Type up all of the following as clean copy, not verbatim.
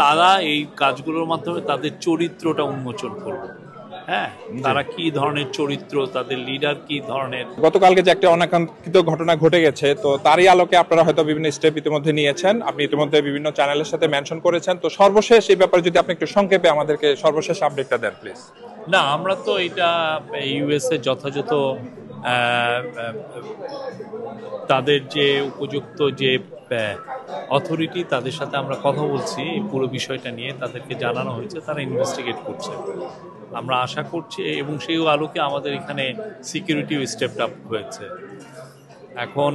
তারা এই কাজগুলোর মাধ্যমে তাদের চরিত্রটা উন্মোচন করবে। হ্যাঁ, তারা কি ধরনের চরিত্র, তাদের লিডার কি ধরনের। গতকালকে যে একটা অনাকাঙ্ক্ষিত ঘটনা ঘটে গেছে, তো তারই আলোকে আপনারা হয়তো বিভিন্ন স্টেপ ইতিমধ্যে নিয়েছেন, আপনি ইতিমধ্যে বিভিন্ন চ্যানেলের সাথে মেনশন করেছেন, তো সর্বশেষ এই ব্যাপারে যদি আপনি একটু সংক্ষেপে আমাদেরকে সর্বশেষ আপডেটটা দেন প্লিজ। না, আমরা তো এটা ইউএসএ যথাযথ তাদের যে উপযুক্ত যে অথরিটি, তাদের সাথে আমরা কথা বলছি এই পুরো বিষয়টা নিয়ে, তাদেরকে জানানো হয়েছে, তারা ইনভেস্টিগেট করছে। আমরা আশা করছি এবং সেই আলোকে আমাদের এখানে সিকিউরিটিও স্টেপ আপ হয়েছে। এখন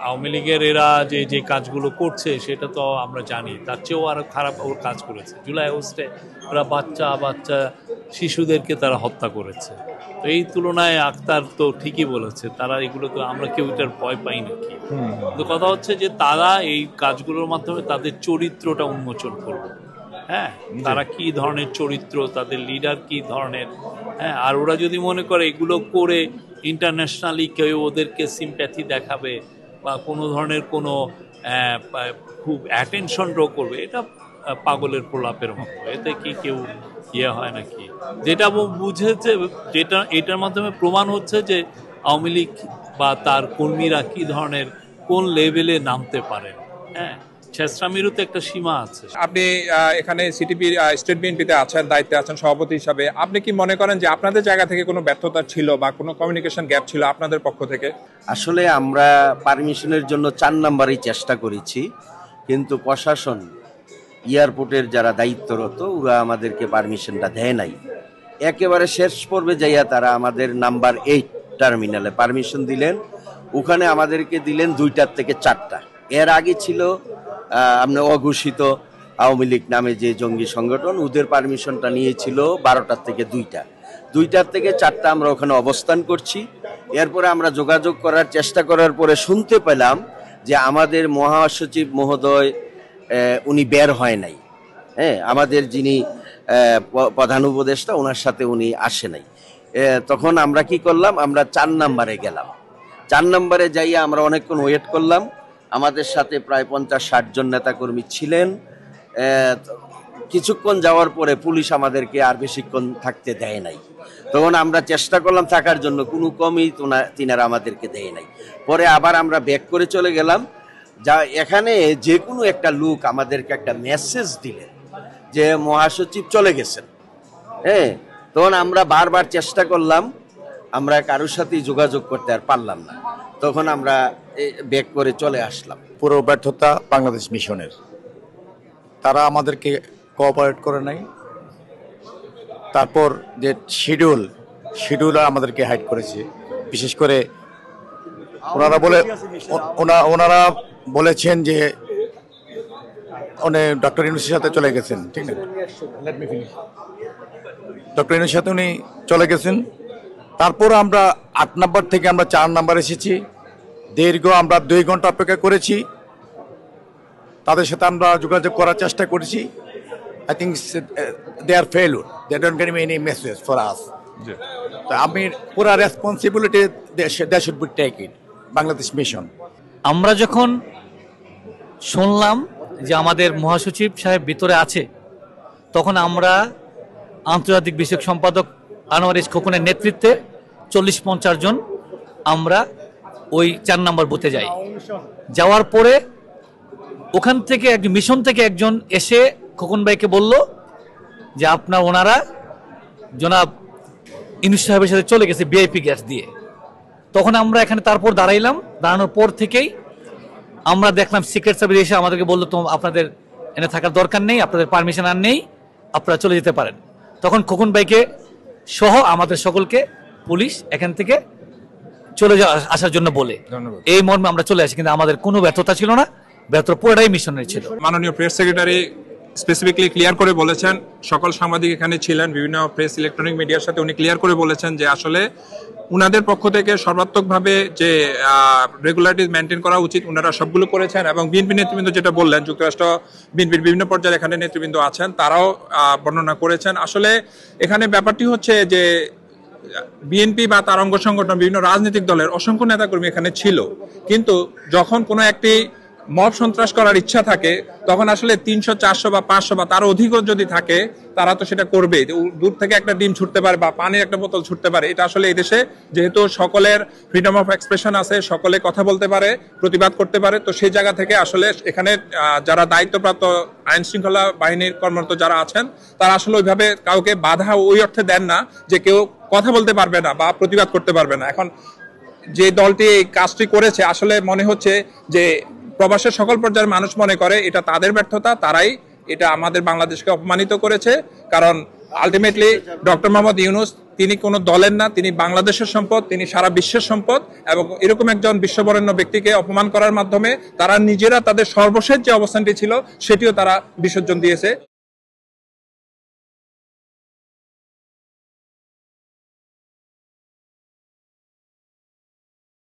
আওয়ামী লীগের এরা যে যে কাজগুলো করছে সেটা তো আমরা জানি, তার চেয়েও আরো খারাপ ওর কাজ করেছে। জুলাই আগস্টে ওরা বাচ্চা শিশুদেরকে তারা হত্যা করেছে। তো এই তুলনায় আক্তার তো ঠিকই বলেছে, তারা এগুলো তো আমরা কেউ এটার ভয় পাই নাকি। তো কথা হচ্ছে যে তারা এই কাজগুলোর মাধ্যমে তাদের চরিত্রটা উন্মোচন করবে। হ্যাঁ, তারা কি ধরনের চরিত্র, তাদের লিডার কি ধরনের। হ্যাঁ, আর ওরা যদি মনে করে এগুলো করে ইন্টারন্যাশনালি কেউ ওদেরকে সিম্প্যাথি দেখাবে বা কোনো ধরনের কোনো খুব অ্যাটেনশন ড্র করবে, এটা পাগলের প্রলাপের মতো। এতে কি কেউ হয় নাকি? যেটা বুঝেছে, যেটা এটার মাধ্যমে প্রমাণ হচ্ছে যে আওয়ামী লীগ বা তার কর্মীরা কি ধরনের, কোন লেভেলে নামতে পারেন। হ্যাঁ, ছেঁচড়ামিরও তো একটা সীমা আছে। আপনি এখানে সিটিপি স্টেট বিএনপিতে আছেন, দায়িত্বে আছেন সভাপতি হিসাবে, আপনি কি মনে করেন যে আপনাদের জায়গা থেকে কোনো ব্যর্থতা ছিল বা কোনো কমিউনিকেশন গ্যাপ ছিল আপনাদের পক্ষ থেকে? আসলে আমরা পারমিশনের জন্য 4 নাম্বারই চেষ্টা করেছি, কিন্তু প্রশাসন, এয়ারপোর্টের যারা দায়িত্বরত, ওরা আমাদেরকে পারমিশনটা দেয় নাই। একেবারে শেষ পর্বে যাইয়া তারা আমাদের নাম্বার 8 টার্মিনালে পারমিশন দিলেন। ওখানে আমাদেরকে দিলেন 2টা থেকে 4টা। এর আগে ছিল আপনার অঘোষিত আওয়ামী লীগ নামে যে জঙ্গি সংগঠন, ওদের পারমিশনটা নিয়েছিল 12টা থেকে 2টার থেকে 4টা আমরা ওখানে অবস্থান করছি। এরপরে আমরা যোগাযোগ করার চেষ্টা করার পরে শুনতে পেলাম যে আমাদের মহাসচিব মহোদয় উনি বের হয় নাই। হ্যাঁ, আমাদের যিনি প্রধান উপদেষ্টা, ওনার সাথে উনি আসে নাই। তখন আমরা কি করলাম, আমরা 4 নাম্বারে গেলাম। 4 নাম্বারে যাইয়া আমরা অনেকক্ষণ ওয়েট করলাম। আমাদের সাথে প্রায় 50-60 জন নেতাকর্মী ছিলেন। কিছুক্ষণ যাওয়ার পরে পুলিশ আমাদেরকে আর বেশিক্ষণ থাকতে দেয় নাই। তখন আমরা চেষ্টা করলাম থাকার জন্য, কোনো কমই তিনারা আমাদেরকে দেয় নাই। পরে আবার আমরা ব্যাক করে চলে গেলাম। যা এখানে যে কোনো একটা লোক আমাদেরকে একটা মেসেজ দিলেন যে মহাসচিব চলে গেছেন। হ্যাঁ, তখন আমরা বারবার চেষ্টা করলাম, আমরা কারোর সাথেই যোগাযোগ করতে আর পারলাম না। তখন আমরা ব্যাক করে চলে আসলাম। পুরো ব্যর্থতা বাংলাদেশ মিশনের, তারা আমাদেরকে কোঅপারেট করে নাই। তারপর যে শিডিউল আমাদেরকে হাইড করেছে। বিশেষ করে ওনারা বলেছেন যে উনি ডক্টর ইউনূসের সাথে চলে গেছেন। ঠিক না, ডক্টর ইউনূসের সাথে উনি চলে গেছেন। তারপর আমরা 8 নাম্বার থেকে আমরা 4 নাম্বার এসেছি। দীর্ঘ আমরা 2 ঘন্টা অপেক্ষা করেছি। তাদের সাথে আমরা যোগাযোগ করার চেষ্টা করেছি। I think they are failure. They don't get any message for us. তো আমি পুরা responsibility they should be taken, Bangladesh mission. আমরা যখন শুনলাম যে আমাদের মহাসচিব সাহেব ভিতরে আছে, তখন আমরা আন্তর্জাতিক বিষয়ক সম্পাদক আনোয়ার এস খোকনের নেতৃত্বে 40-50 জন আমরা ওই 4 নম্বর বুথে যাই। যাওয়ার পরে ওখান থেকে একজন মিশন থেকে একজন এসে খোকন ভাইকে বলল যে ওনারা জনাব ইউনূস সাহেবের সাথে চলে গেছে ভিআইপি গ্যাস দিয়ে। তখন আমরা এখানে তারপর দাঁড়ানোর পর থেকেই আমরা দেখলাম সিক্রেট সার্ভিস এসে আমাদেরকে বললো, তো আপনাদের এনে থাকার দরকার নেই, আপনাদের পারমিশন আর নেই, আপনারা চলে যেতে পারেন। তখন খোকন ভাইকে সহ আমাদের সকলকে পুলিশ এখান থেকে চলে আসার জন্য বলে, এই মর্মে আমরা চলে আসি। কিন্তু আমাদের কোনো ব্যর্থতা ছিল না, ব্যর্থতা পুরোটাই মিশনের ছিল। মাননীয় প্রেস সেক্রেটারি স্পেসিফিকলি ক্লিয়ার করে বলেছেন, সকল সাংবাদিক এখানে ছিলেন, বিভিন্ন প্রেস ইলেকট্রনিক মিডিয়ার সাথে উনি ক্লিয়ার করে বলেছেন যে আসলে উনাদের পক্ষ থেকে সর্বাত্মকভাবে যে রেগুলারিটি মেনটেন করা উচিত উনারা সবগুলো করেছেন। এবং বিএনপি নেতৃবৃন্দ যেটা বললেন, যুক্তরাষ্ট্র বিএনপির বিভিন্ন পর্যায়ে এখানে নেতৃবৃন্দ আছেন, তারাও বর্ণনা করেছেন। আসলে এখানে ব্যাপারটি হচ্ছে যে বিএনপি বা তার অঙ্গ সংগঠন, বিভিন্ন রাজনৈতিক দলের অসংখ্য নেতাকর্মী এখানে ছিল, কিন্তু যখন কোনো একটি মব সন্ত্রাস করার ইচ্ছা থাকে, তখন আসলে 300, 400 বা 500 বা তার অধিকও যদি থাকে, তারা তো সেটা করবে। দূর থেকে একটা ডিম ছুটতে পারে বা পানির একটা বোতল ছুটতে পারে। এটা আসলে এই দেশে যেহেতু সকলের ফ্রিডম অফ এক্সপ্রেশন আছে, সকলে কথা বলতে পারে, প্রতিবাদ করতে পারে, তো সেই জায়গা থেকে আসলে এখানে যারা দায়িত্বপ্রাপ্ত আইন শৃঙ্খলা বাহিনীর কর্মরত যারা আছেন, তারা আসলে ওইভাবে কাউকে বাধা ওই অর্থে দেন না যে কেউ কথা বলতে পারবে না বা প্রতিবাদ করতে পারবে না। এখন যে দলটি এই কাজটি করেছে, আসলে মনে হচ্ছে যে প্রবাসের সকল পর্যায়ের মানুষ মনে করে এটা তাদের ব্যর্থতা, তারাই এটা আমাদের বাংলাদেশকে অপমানিত করেছে। কারণ আলটিমেটলি ডক্টর মোহাম্মদ ইউনূস তিনি কোনো দলের না, তিনি বাংলাদেশের সম্পদ, তিনি সারা বিশ্বের সম্পদ, এবং এরকম একজন বিশ্ববরেণ্য ব্যক্তিকে অপমান করার মাধ্যমে তারা নিজেরা তাদের সর্বশেষ যে অবস্থানটি ছিল সেটিও তারা বিসর্জন দিয়েছে।